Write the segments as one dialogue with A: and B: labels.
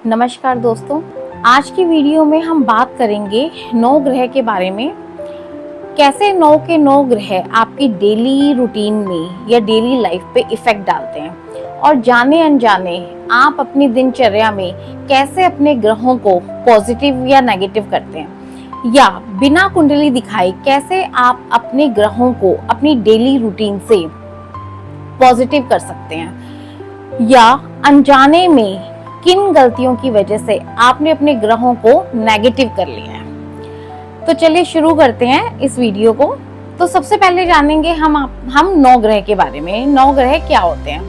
A: नमस्कार दोस्तों, आज की वीडियो में हम बात करेंगे 9 ग्रह के बारे में। कैसे 9 के 9 ग्रह आपकी डेली रूटीन में या डेली लाइफ पे इफेक्ट डालते हैं और जाने अनजाने आप अपनी दिनचर्या में कैसे अपने ग्रहों को पॉजिटिव या नेगेटिव करते हैं, या बिना कुंडली दिखाए कैसे आप अपने ग्रहों को अपनी डेली रूटीन से पॉजिटिव कर सकते हैं, या अनजाने में किन गलतियों की वजह से आपने अपने ग्रहों को नेगेटिव कर लिया है। तो चलिए शुरू करते हैं इस वीडियो को। तो सबसे पहले जानेंगे हम 9 ग्रह के बारे में। 9 ग्रह क्या होते हैं?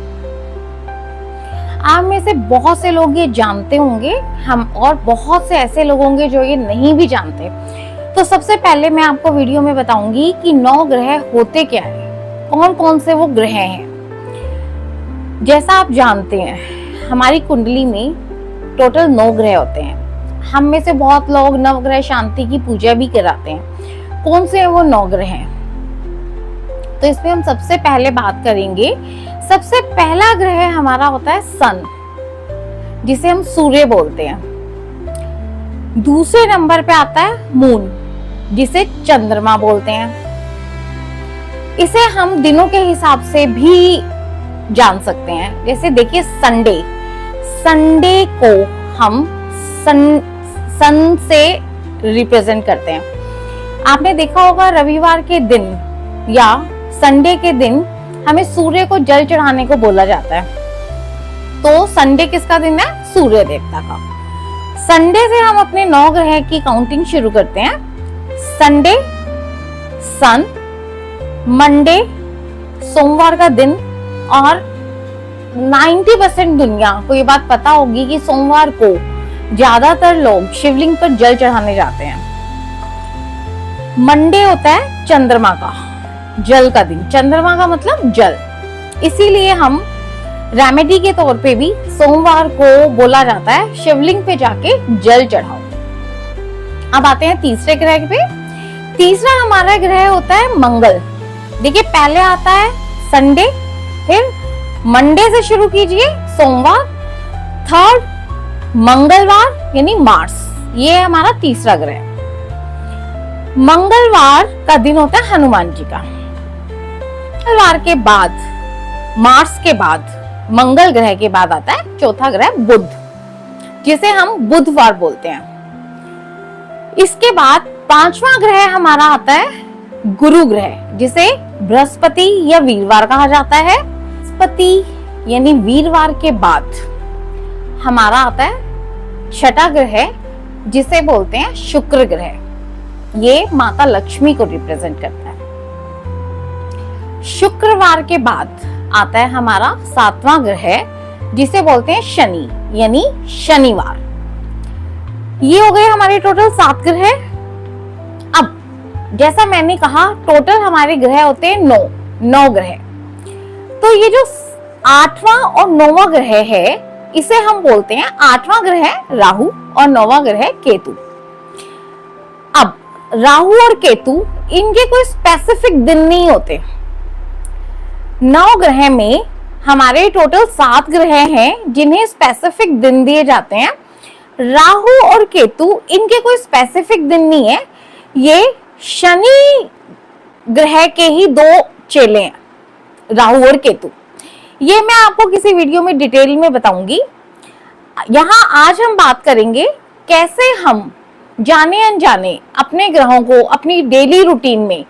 A: आप में से बहुत से लोग ये जानते होंगे, हम और बहुत से ऐसे लोग होंगे जो ये नहीं भी जानते। तो सबसे पहले मैं आपको वीडियो में बताऊंगी कि 9 ग्रह होते क्या है, कौन कौन से वो ग्रह हैं। जैसा आप जानते हैं, हमारी कुंडली में टोटल 9 ग्रह होते हैं। हम में से बहुत लोग नवग्रह शांति की पूजा भी कराते हैं। कौन से वो 9 ग्रह हैं? तो इसमें हम सबसे पहले बात करेंगे। सबसे पहला ग्रह हमारा होता है सन, जिसे हम सूर्य बोलते हैं। दूसरे नंबर पे आता है मून, जिसे चंद्रमा बोलते हैं। इसे हम दिनों के हिसाब से भी जान सकते हैं। जैसे देखिए संडे को हम सन से रिप्रेजेंट करते हैं। आपने देखा होगा रविवार के दिन या संडे के दिन हमें सूर्य को जल चढ़ाने को बोला जाता है। तो संडे किसका दिन है? सूर्य देवता का। संडे से हम अपने 9 ग्रह की काउंटिंग शुरू करते हैं। संडे सन, मंडे सोमवार का दिन, और 90% दुनिया को ये बात पता होगी कि सोमवार को ज्यादातर लोग शिवलिंग पर जल चढ़ाने जाते हैं। मंडे होता है चंद्रमा का, जल का दिन। चंद्रमा का मतलब जल, इसीलिए हम रेमेडी के तौर पे भी सोमवार को बोला जाता है शिवलिंग पे जाके जल चढ़ाओ। अब आते हैं तीसरे ग्रह पे। तीसरा हमारा ग्रह होता है मंगल। देखिए पहले आता है संडे, फिर मंडे से शुरू कीजिए सोमवार, थर्ड मंगलवार यानी मार्स। ये हमारा तीसरा ग्रह। मंगलवार का दिन होता है हनुमान जी का। मंगलवार के बाद, मार्स के बाद, मंगल ग्रह के बाद आता है चौथा ग्रह बुध, जिसे हम बुधवार बोलते हैं। इसके बाद 5वां ग्रह हमारा आता है गुरु ग्रह, जिसे बृहस्पति या वीरवार कहा जाता है। बृहस्पति यानी वीरवार के बाद हमारा आता है छठा ग्रह, जिसे बोलते हैं शुक्र ग्रह। ये माता लक्ष्मी को रिप्रेजेंट करता है। शुक्रवार के बाद आता है हमारा 7वां ग्रह, जिसे बोलते हैं शनि यानी शनिवार। ये हो गए हमारे टोटल 7 ग्रह। अब जैसा मैंने कहा, टोटल हमारे ग्रह होते हैं 9 ग्रह। तो ये जो 8वां और 9वां ग्रह है, इसे हम बोलते हैं 8वां ग्रह राहु और 9वां ग्रह केतु। अब राहु और केतु, इनके कोई स्पेसिफिक दिन नहीं होते। 9 ग्रह में हमारे टोटल 7 ग्रह हैं जिन्हें स्पेसिफिक दिन दिए जाते हैं। राहु और केतु, इनके कोई स्पेसिफिक दिन नहीं है। ये शनि ग्रह के ही 2 चेले हैं, राहु और केतु। ये मैं आपको किसी वीडियो में डिटेल में बताऊंगी। यहाँ आज हम बात करेंगे कैसे हम जाने अनजाने अपने ग्रहों को अपनी डेली रूटीन में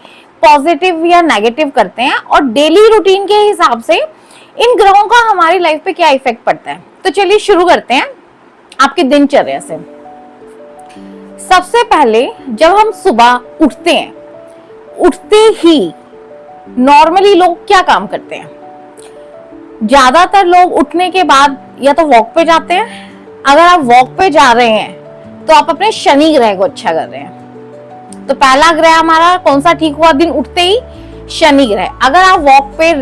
A: पॉजिटिव या नेगेटिव करते हैं, और डेली रूटीन के हिसाब से इन ग्रहों का हमारी लाइफ पे क्या इफेक्ट पड़ता है। तो चलिए शुरू करते हैं आपकी दिनचर्या से। सबसे पहले जब हम सुबह उठते हैं, उठते ही नॉर्मली लोग क्या काम करते हैं? ज्यादातर लोग उठने के बाद या तो वॉक पे जाते हैं। अगर आप वॉक पे जा रहे हैं तो आप अपने शनि ग्रह को अच्छा कर रहे हैं। तो पहला ग्रह हमारा कौन सा ठीक हुआ दिन उठते ही? शनि ग्रह। अगर आप वॉक पे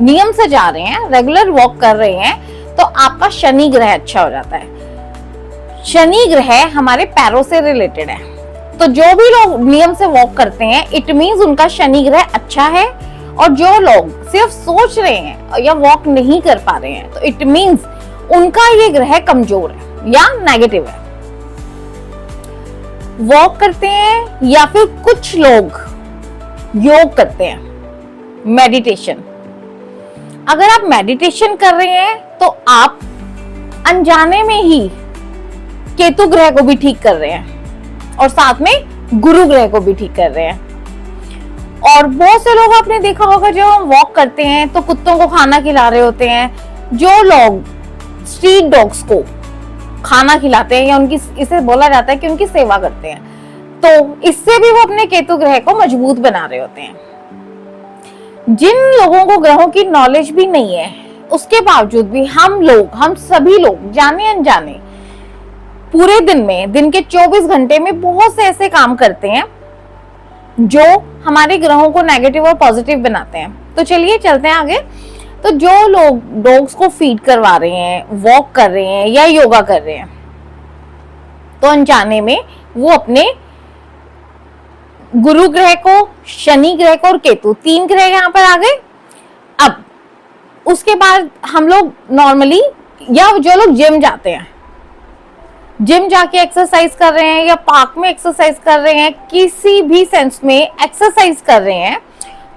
A: नियम से जा रहे हैं, रेगुलर वॉक कर रहे हैं, तो आपका शनि ग्रह अच्छा हो जाता है। शनि ग्रह हमारे पैरों से रिलेटेड है। तो जो भी लोग नियम से वॉक करते हैं, इट मींस उनका शनि ग्रह अच्छा है। और जो लोग सिर्फ सोच रहे हैं या वॉक नहीं कर पा रहे हैं, तो इट मींस उनका ये ग्रह कमजोर है। या नेगेटिव है। वॉक करते हैं या फिर कुछ लोग योग करते हैं, मेडिटेशन। अगर आप मेडिटेशन कर रहे हैं तो आप अनजाने में ही केतु ग्रह को भी ठीक कर रहे हैं और साथ में गुरु ग्रह को भी ठीक कर रहे हैं। और बहुत से लोग आपने देखा होगा जब हम वॉक करते हैं तो कुत्तों को खाना खिला रहे होते हैं। जो लोग स्ट्रीट डॉग्स को खाना खिलाते हैं या उनकी, इसे बोला जाता है कि उनकी सेवा करते हैं, तो इससे भी वो अपने केतु ग्रह को मजबूत बना रहे होते हैं। जिन लोगों को ग्रहों की नॉलेज भी नहीं है उसके बावजूद भी हम सभी लोग जाने अनजाने पूरे दिन में, दिन के 24 घंटे में बहुत से ऐसे काम करते हैं जो हमारे ग्रहों को नेगेटिव और पॉजिटिव बनाते हैं। तो चलिए चलते हैं आगे। तो जो लोग डॉग्स को फीड करवा रहे हैं, वॉक कर रहे हैं या योगा कर रहे हैं, तो अनजाने में वो अपने गुरु ग्रह को, शनि ग्रह को और केतु, 3 ग्रह यहाँ पर आ गए। अब उसके बाद हम लोग नॉर्मली, या जो लोग जिम जाते हैं, जिम जाके एक्सरसाइज कर रहे हैं या पार्क में एक्सरसाइज कर रहे हैं, किसी भी सेंस में एक्सरसाइज कर रहे हैं,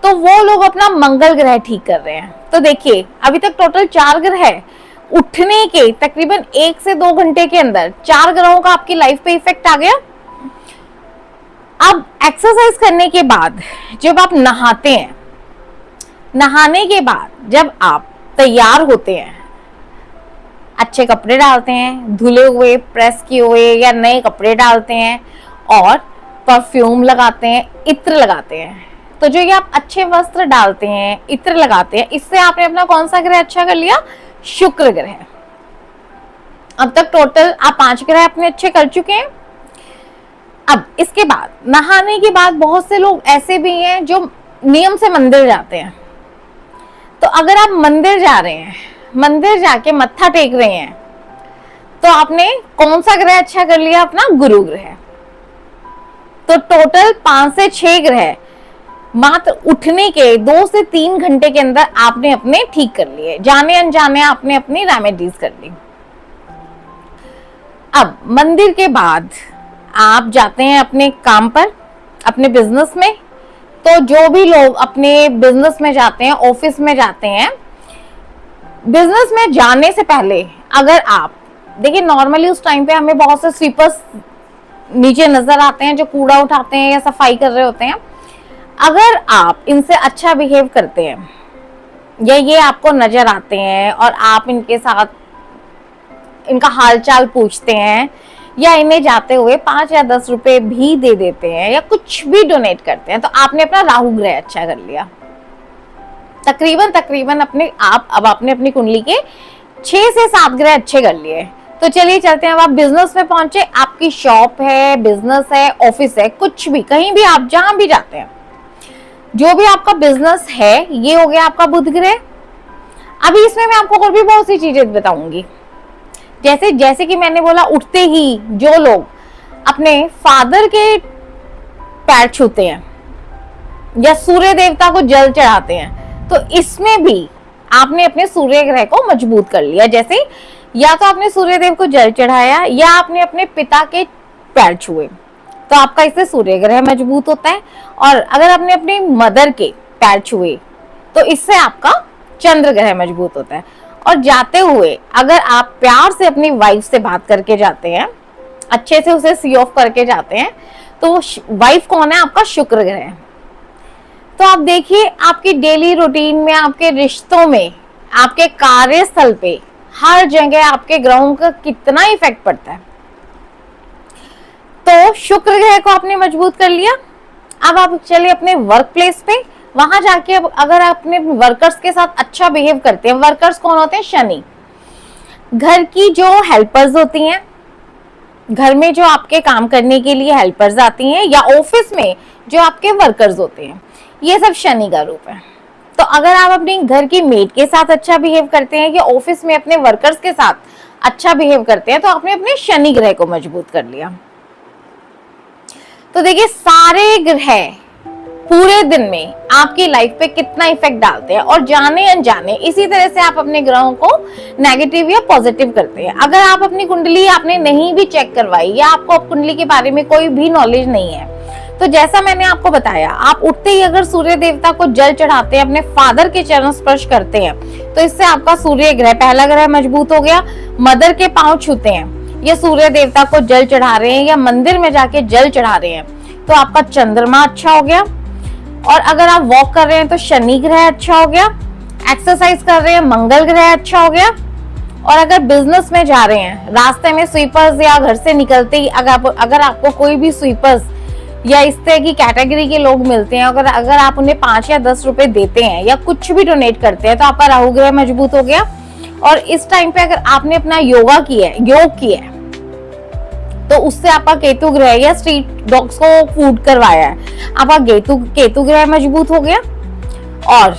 A: तो वो लोग अपना मंगल ग्रह ठीक कर रहे हैं। तो देखिए अभी तक टोटल 4 ग्रह है। उठने के तकरीबन 1 से 2 घंटे के अंदर 4 ग्रहों का आपकी लाइफ पे इफेक्ट आ गया। अब एक्सरसाइज करने के बाद जब आप नहाते हैं, नहाने के बाद जब आप तैयार होते हैं, अच्छे कपड़े डालते हैं, धुले हुए, प्रेस किए हुए या नए कपड़े डालते हैं और परफ्यूम लगाते हैं, इत्र लगाते हैं, तो जो ये आप अच्छे वस्त्र डालते हैं, इत्र लगाते हैं, इससे आपने अपना कौन सा ग्रह अच्छा कर लिया? शुक्र ग्रह। अब तक टोटल आप 5 ग्रह अपने अच्छे कर चुके हैं। अब इसके बाद नहाने के बाद बहुत से लोग ऐसे भी हैं जो नियम से मंदिर जाते हैं। तो अगर आप मंदिर जा रहे हैं, मंदिर जाके मत्था टेक रहे हैं, तो आपने कौन सा ग्रह अच्छा कर लिया? अपना गुरु ग्रह। तो टोटल 5 से 6 ग्रह मात्र उठने के 2 से 3 घंटे के अंदर आपने अपने ठीक कर लिए, जाने अनजाने आपने अपनी रेमेडीज कर ली। अब मंदिर के बाद आप जाते हैं अपने काम पर, अपने बिजनेस में। तो जो भी लोग अपने बिजनेस में जाते हैं, ऑफिस में जाते हैं, बिजनेस में जाने से पहले अगर आप देखिए, नॉर्मली उस टाइम पे हमें बहुत से स्वीपर्स नीचे नजर आते हैं जो कूड़ा उठाते हैं या सफाई कर रहे होते हैं। अगर आप इनसे अच्छा बिहेव करते हैं या ये आपको नजर आते हैं और आप इनके साथ इनका हालचाल पूछते हैं या इन्हें जाते हुए 5 या 10 रुपए भी दे देते हैं या कुछ भी डोनेट करते हैं, तो आपने अपना राहु ग्रह अच्छा कर लिया। तकरीबन अब आपने अपनी कुंडली के 6 से 7 ग्रह अच्छे कर लिए। तो चलिए चलते हैं। अब आप बिजनेस में पहुंचे, आपकी शॉप है, बिजनेस है, ऑफिस है, कुछ भी, कहीं भी आप जहां भी जाते हैं, जो भी आपका बिजनेस है, ये हो गया आपका बुध ग्रह। अभी इसमें मैं आपको और भी बहुत सी चीजें बताऊंगी। जैसे कि मैंने बोला, उठते ही जो लोग अपने फादर के पैर छूते हैं या सूर्य देवता को जल चढ़ाते हैं, तो इसमें भी आपने अपने सूर्य ग्रह को मजबूत कर लिया। जैसे या तो आपने सूर्य देव को जल चढ़ाया या आपने अपने पिता के पैर छुए, तो आपका इससे सूर्य ग्रह मजबूत होता है। और अगर आपने अपनी मदर के पैर छुए तो इससे आपका चंद्र ग्रह मजबूत होता है। और जाते हुए अगर आप प्यार से अपनी वाइफ से बात करके जाते हैं, अच्छे से उसे सी ऑफ करके जाते हैं, तो वाइफ कौन है? आपका शुक्र ग्रह। तो आप देखिए, आपकी डेली रूटीन में, आपके रिश्तों में, आपके कार्यस्थल पे, हर जगह आपके ग्रहों का कितना इफेक्ट पड़ता है। तो शुक्र ग्रह को आपने मजबूत कर लिया। अब आप चलिए अपने वर्क प्लेस पे, वहां जाके अगर आप अपने वर्कर्स के साथ अच्छा बिहेव करते हैं, वर्कर्स कौन होते हैं? शनि। घर की जो हेल्पर्स होती हैं, घर में जो आपके काम करने के लिए हेल्पर्स आती हैं, या ऑफिस में जो आपके वर्कर्स होते हैं, ये सब शनि का रूप है। तो अगर आप अपने घर की मेड के साथ अच्छा बिहेव करते हैं या ऑफिस में अपने वर्कर्स के साथ अच्छा बिहेव करते हैं, तो आपने अपने शनि ग्रह को मजबूत कर लिया। तो देखिए, सारे ग्रह पूरे दिन में आपकी लाइफ पे कितना इफेक्ट डालते हैं, और जाने अनजाने इसी तरह से आप अपने ग्रहों को नेगेटिव या पॉजिटिव करते हैं। अगर आप अपनी कुंडली आपने नहीं भी चेक करवाई या आपको कुंडली के बारे में कोई भी नॉलेज नहीं है, तो जैसा मैंने आपको बताया, आप उठते ही अगर सूर्य देवता को जल चढ़ाते हैं, अपने फादर के चरण स्पर्श करते हैं, तो इससे आपका सूर्य ग्रह, पहला ग्रह मजबूत हो गया। मदर के पांव छूते हैं, ये सूर्य देवता को जल चढ़ा रहे हैं या मंदिर में जाके जल चढ़ा रहे हैं, तो आपका चंद्रमा अच्छा हो गया। और अगर आप वॉक कर रहे हैं तो शनि ग्रह अच्छा हो गया। एक्सरसाइज कर रहे हैं, मंगल ग्रह अच्छा हो गया। और अगर बिजनेस में जा रहे हैं, रास्ते में स्वीपर्स या घर से निकलते ही अगर आपको कोई भी स्वीपर्स या इस तरह की कैटेगरी के लोग मिलते हैं, अगर आप उन्हें 5 या 10 रुपए देते हैं या कुछ भी डोनेट करते हैं, तो आपका राहु ग्रह मजबूत हो गया। और इस टाइम पे अगर आपने अपना योग किया है, तो उससे आपका केतु ग्रह या स्ट्रीट डॉग्स को फूड करवाया है, आपका केतु ग्रह मजबूत हो गया। और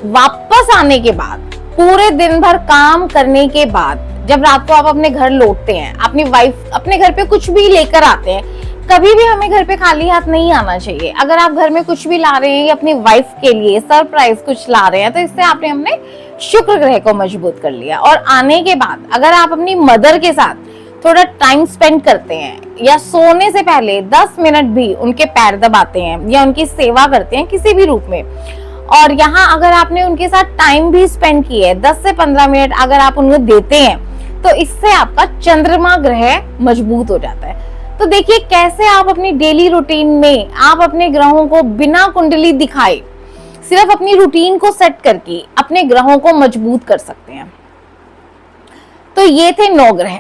A: वापस आने के बाद, पूरे दिन भर काम करने के बाद, जब रात को आप अपने घर लौटते हैं, अपनी वाइफ अपने घर पे कुछ भी लेकर आते हैं, कभी भी हमें घर पे खाली हाथ नहीं आना चाहिए। अगर आप घर में कुछ भी ला रहे हैं या अपनी वाइफ के लिए सरप्राइज कुछ ला रहे हैं, तो इससे आपने अपने शुक्र ग्रह को मजबूत कर लिया। और आने के बाद अगर आप अपनी मदर के साथ थोड़ा टाइम स्पेंड करते हैं या सोने से पहले 10 मिनट भी उनके पैर दबाते हैं या उनकी सेवा करते हैं किसी भी रूप में, और यहाँ अगर आपने उनके साथ टाइम भी स्पेंड किए है, 10 से 15 मिनट अगर आप उनको देते हैं, तो इससे आपका चंद्रमा ग्रह मजबूत हो जाता है। तो देखिए कैसे आप अपनी डेली रूटीन में आप अपने ग्रहों को बिना कुंडली दिखाए, सिर्फ अपनी रूटीन को सेट करके अपने ग्रहों को मजबूत कर सकते हैं। तो ये थे 9 ग्रह।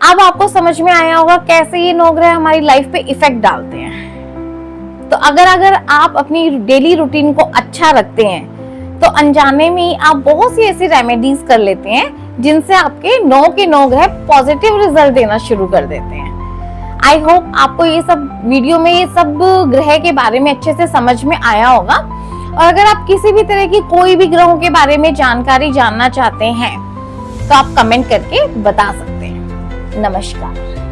A: अब आपको समझ में आया होगा कैसे ये 9 ग्रह हमारी लाइफ पे इफेक्ट डालते हैं। तो अगर आप अपनी डेली रूटीन को अच्छा रखते हैं, तो अनजाने में आप बहुत सी ऐसी रेमेडीज कर लेते हैं जिनसे आपके 9 के 9 ग्रह पॉजिटिव रिजल्ट देना शुरू कर देते हैं। आई होप आपको ये सब वीडियो में ये सब ग्रह के बारे में अच्छे से समझ में आया होगा। और अगर आप किसी भी तरह की कोई भी ग्रहों के बारे में जानकारी जानना चाहते हैं, तो आप कमेंट करके बता सकते हैं। नमस्कार।